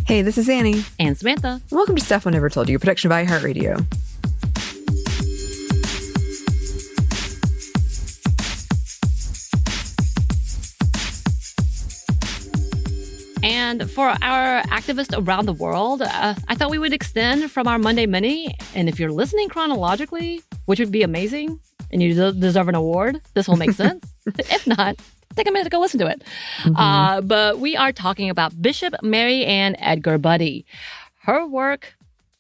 Hey, this is Anney. And Samantha. Welcome to Stuff I Never Told You, a production by iHeartRadio. And for our activists around the world, I thought we would extend from our Monday Mini. And if you're listening chronologically, which would be amazing, and you deserve an award, this will make sense. If not, take a minute to go listen to it. But we are talking about Bishop Mariann Budde. Her work,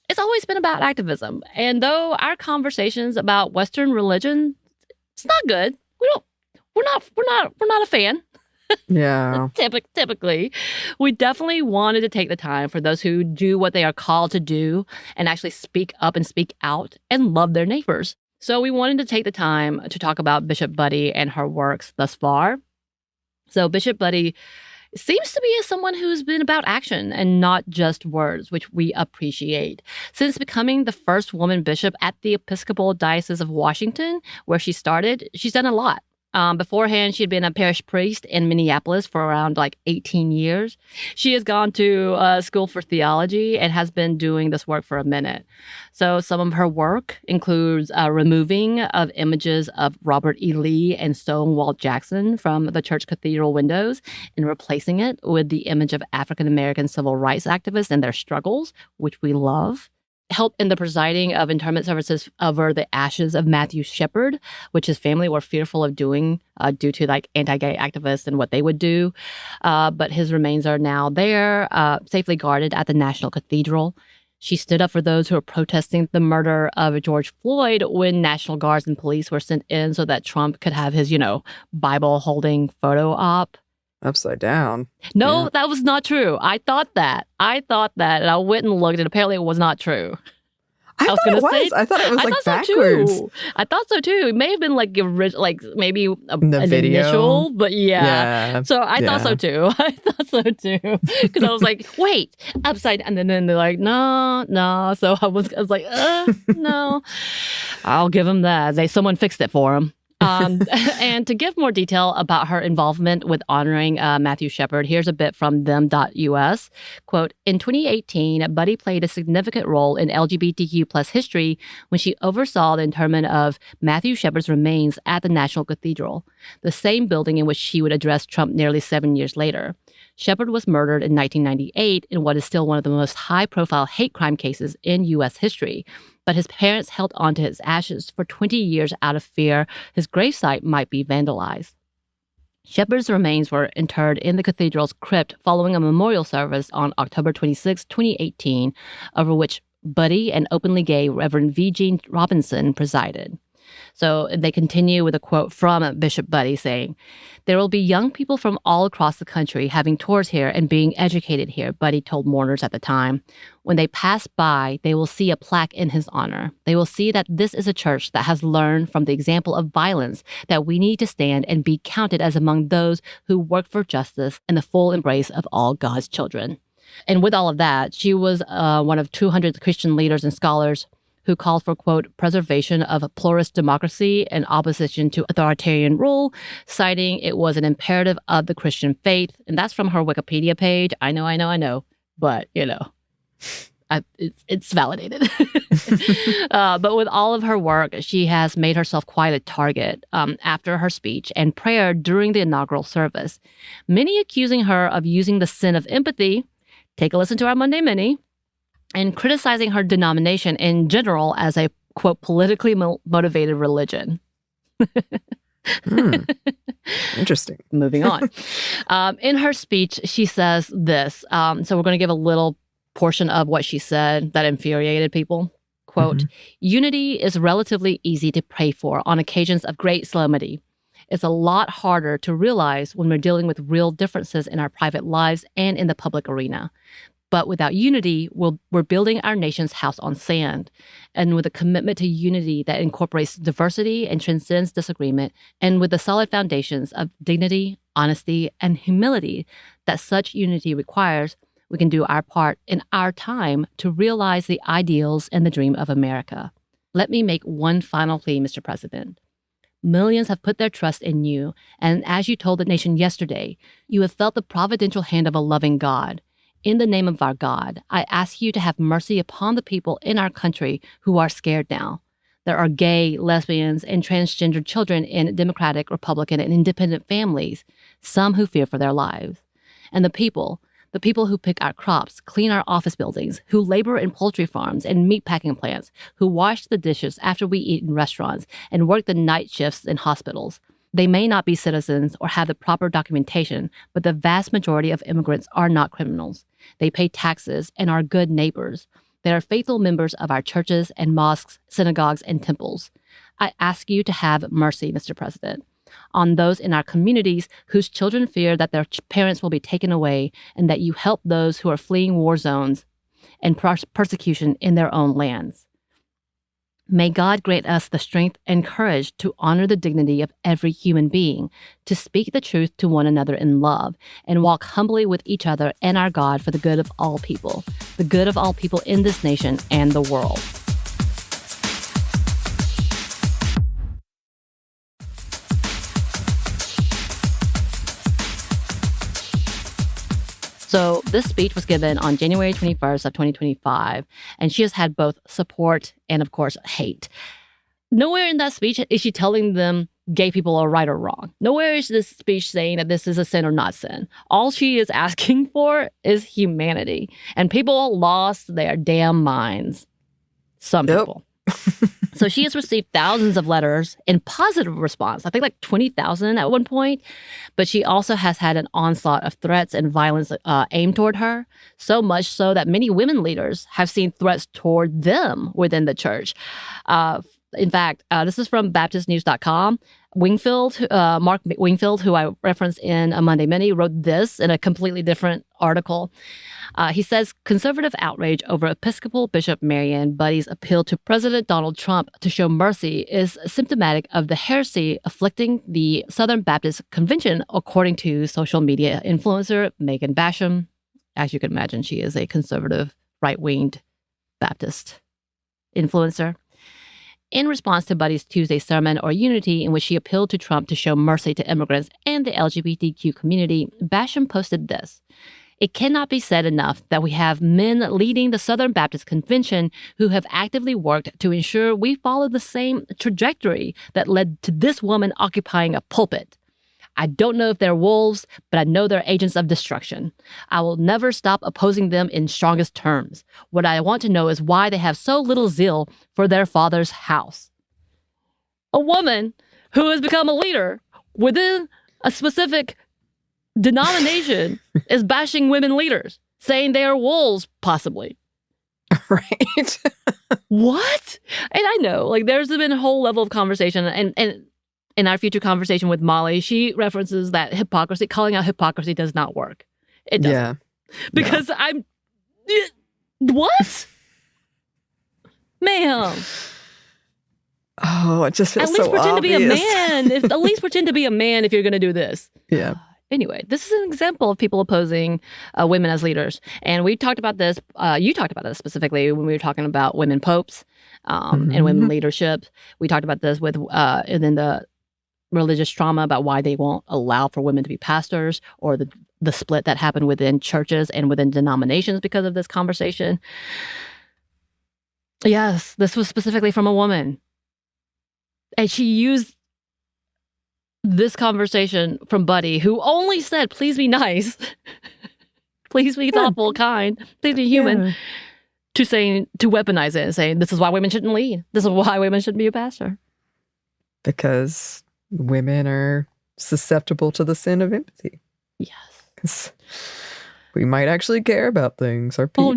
it's always been about activism. And though our conversations about Western religion, it's not good. We're not a fan. Yeah. Typically, we definitely wanted to take the time for those who do what they are called to do and actually speak up and speak out and love their neighbors. So we wanted to take the time to talk about Bishop Budde and her works thus far. So Bishop Budde seems to be someone who's been about action and not just words, which we appreciate. Since becoming the first woman bishop at the Episcopal Diocese of Washington, where she started, she's done a lot. Beforehand, she had been a parish priest in Minneapolis for around 18 years. She has gone to school for theology and has been doing this work for a minute. So some of her work includes removing of images of Robert E. Lee and Stonewall Jackson from the church cathedral windows and replacing it with the image of African-American civil rights activists and their struggles, which we love. Helped in the presiding of interment services over the ashes of Matthew Shepard, which his family were fearful of doing due to anti-gay activists and what they would do. But his remains are now there, safely guarded at the National Cathedral. She stood up for those who were protesting the murder of George Floyd when National Guards and police were sent in so that Trump could have his, Bible-holding photo op. Upside down. No, Yeah. That was not true. I thought that, and I went and looked, and apparently it was not true. I thought it was. I thought it was backwards. I thought so too. It may have been maybe an video. Initial, but yeah. So I thought so too. Because I was like, wait, upside, and then they're like, no. So I was like, no. I'll give him that. Someone fixed it for him. And to give more detail about her involvement with honoring Matthew Shepard, here's a bit from them.us. Quote, in 2018, Budde played a significant role in LGBTQ plus history when she oversaw the interment of Matthew Shepard's remains at the National Cathedral, the same building in which she would address Trump nearly 7 years later. Shepard was murdered in 1998 in what is still one of the most high-profile hate crime cases in U.S. history. But his parents held on to his ashes for 20 years out of fear his gravesite might be vandalized. Shepard's remains were interred in the cathedral's crypt following a memorial service on October 26, 2018, over which Budde and openly gay Reverend V. Gene Robinson presided. So they continue with a quote from Bishop Budde saying, there will be young people from all across the country having tours here and being educated here, Budde told mourners at the time. When they pass by, they will see a plaque in his honor. They will see that this is a church that has learned from the example of violence that we need to stand and be counted as among those who work for justice and the full embrace of all God's children. And with all of that, she was one of 200 Christian leaders and scholars who called for, quote, preservation of a pluralist democracy and opposition to authoritarian rule, citing it was an imperative of the Christian faith. And that's from her Wikipedia page. I know, but, it's validated. But with all of her work, she has made herself quite a target after her speech and prayer during the inaugural service. Many accusing her of using the sin of empathy. Take a listen to our Monday Mini. And criticizing her denomination in general as a, quote, politically motivated religion. Interesting. Moving on. In her speech, she says this. So we're going to give a little portion of what she said that infuriated people. Quote, unity is relatively easy to pray for on occasions of great solemnity. It's a lot harder to realize when we're dealing with real differences in our private lives and in the public arena. But without unity, we're building our nation's house on sand. And with a commitment to unity that incorporates diversity and transcends disagreement, and with the solid foundations of dignity, honesty, and humility that such unity requires, we can do our part in our time to realize the ideals and the dream of America. Let me make one final plea, Mr. President. Millions have put their trust in you, and as you told the nation yesterday, you have felt the providential hand of a loving God. In the name of our God, I ask you to have mercy upon the people in our country who are scared now. There are gay, lesbians, and transgender children in Democratic, Republican, and independent families, some who fear for their lives. And the people who pick our crops, clean our office buildings, who labor in poultry farms and meat packing plants, who wash the dishes after we eat in restaurants and work the night shifts in hospitals. They may not be citizens or have the proper documentation, but the vast majority of immigrants are not criminals. They pay taxes and are good neighbors. They are faithful members of our churches and mosques, synagogues, and temples. I ask you to have mercy, Mr. President, on those in our communities whose children fear that their parents will be taken away, and that you help those who are fleeing war zones and persecution in their own lands. May God grant us the strength and courage to honor the dignity of every human being, to speak the truth to one another in love, and walk humbly with each other and our God for the good of all people, the good of all people in this nation and the world. So this speech was given on January 21st of 2025, and she has had both support and, of course, hate. Nowhere in that speech is she telling them gay people are right or wrong. Nowhere is this speech saying that this is a sin or not sin. All she is asking for is humanity, and people lost their damn minds. Some people. So she has received thousands of letters in positive response, I think like 20,000 at one point. But she also has had an onslaught of threats and violence aimed toward her, so much so that many women leaders have seen threats toward them within the church. In fact, this is from BaptistNews.com. Mark Wingfield, who I referenced in a Monday Mini, wrote this in a completely different article. He says, conservative outrage over Episcopal Bishop Mariann Budde's appeal to President Donald Trump to show mercy is symptomatic of the heresy afflicting the Southern Baptist Convention, according to social media influencer Megan Basham. As you can imagine, she is a conservative, right-winged Baptist influencer. In response to Budde's Tuesday sermon, or Unity, in which she appealed to Trump to show mercy to immigrants and the LGBTQ community, Basham posted this. It cannot be said enough that we have men leading the Southern Baptist Convention who have actively worked to ensure we follow the same trajectory that led to this woman occupying a pulpit. I don't know if they're wolves, but I know they're agents of destruction. I will never stop opposing them in strongest terms. What I want to know is why they have so little zeal for their father's house. A woman who has become a leader within a specific denomination is bashing women leaders, saying they are wolves, possibly. Right. What? And I know, like, there's been a whole level of conversation, and in our future conversation with Molly, she references that hypocrisy, calling out hypocrisy does not work. It doesn't. Yeah. Because I'm... What? Ma'am. Oh, it just feels so obvious. At least pretend to be a man. At least pretend to be a man if you're going to do this. Yeah. Anyway, this is an example of people opposing women as leaders. And we talked about this, you talked about this specifically when we were talking about women popes and women leadership. We talked about this with, and then the religious trauma about why they won't allow for women to be pastors, or the split that happened within churches and within denominations because of this conversation. Yes, this was specifically from a woman. And she used this conversation from Budde, who only said, please be nice, please be thoughtful, kind, please be human, to weaponize it and saying, this is why women shouldn't lead. This is why women shouldn't be a pastor. Because women are susceptible to the sin of empathy. Yes. We might actually care about things, our people. Oh,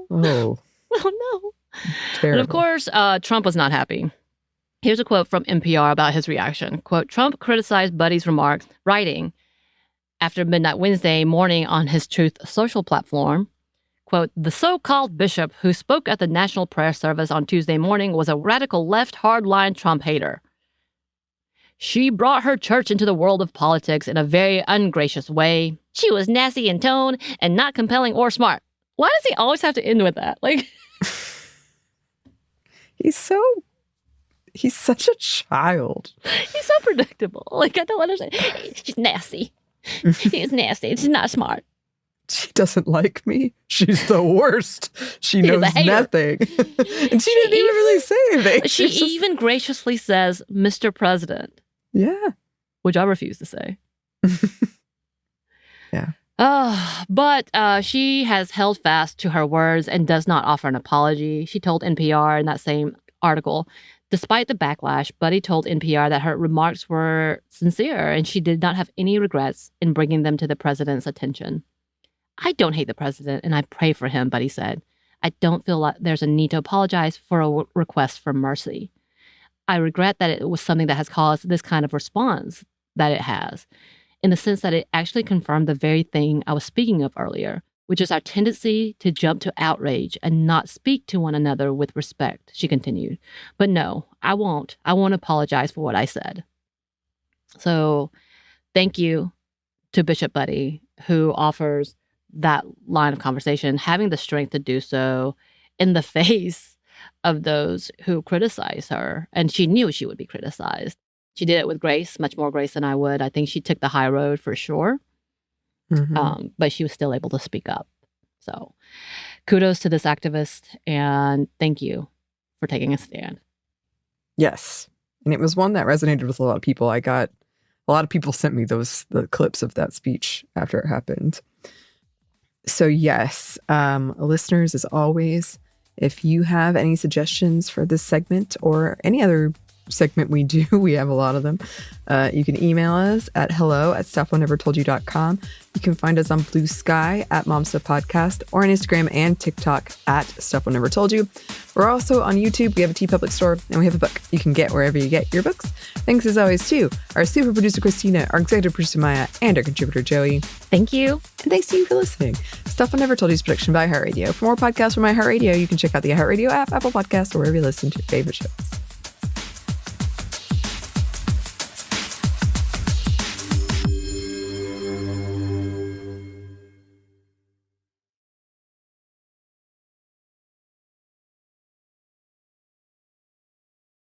no. Oh, no. Terrible. And of course, Trump was not happy. Here's a quote from NPR about his reaction. Quote, Trump criticized Budde's remarks, writing after midnight Wednesday morning on his Truth Social platform, quote, the so-called bishop who spoke at the National Prayer Service on Tuesday morning was a radical left hardline Trump hater. She brought her church into the world of politics in a very ungracious way. She was nasty in tone and not compelling or smart. Why does he always have to end with that? Like, He's such a child. He's so predictable. Like, I don't understand. She's nasty. She's nasty. She's not smart. She doesn't like me. She's the worst. She knows nothing. And she didn't even really say anything. She even graciously says, Mr. President. Yeah. Which I refuse to say. Yeah. But she has held fast to her words and does not offer an apology. She told NPR in that same article, despite the backlash, Budde told NPR that her remarks were sincere and she did not have any regrets in bringing them to the president's attention. I don't hate the president and I pray for him, Budde said. I don't feel like there's a need to apologize for a request for mercy. I regret that it was something that has caused this kind of response that it has, in the sense that it actually confirmed the very thing I was speaking of earlier, which is our tendency to jump to outrage and not speak to one another with respect, she continued. But no, I won't. I won't apologize for what I said. So thank you to Bishop Budde, who offers that line of conversation, having the strength to do so in the face of those who criticize her. And she knew she would be criticized. She did it with grace, much more grace than I would. I think she took the high road for sure. Mm-hmm. But she was still able to speak up. So kudos to this activist and thank you for taking a stand. Yes. And it was one that resonated with a lot of people. A lot of people sent me the clips of that speech after it happened. So yes, listeners, as always, if you have any suggestions for this segment or any other segment we do, we have a lot of them, you can email us at hello@stuffonevertoldyou.com. You can find us on Blue Sky at MomStuffPodcast or on Instagram and TikTok at Stuff One Never Told You. We're also on YouTube. We have a TeePublic store and we have a book you can get wherever you get your books. Thanks as always to our super producer Christina, our executive producer Maya, and our contributor Joey. Thank you. And thanks to you for listening. Stuff One Never Told You is a production by iHeartRadio. For more podcasts from iHeartRadio, you can check out the iHeartRadio app, Apple Podcasts, or wherever you listen to your favorite shows.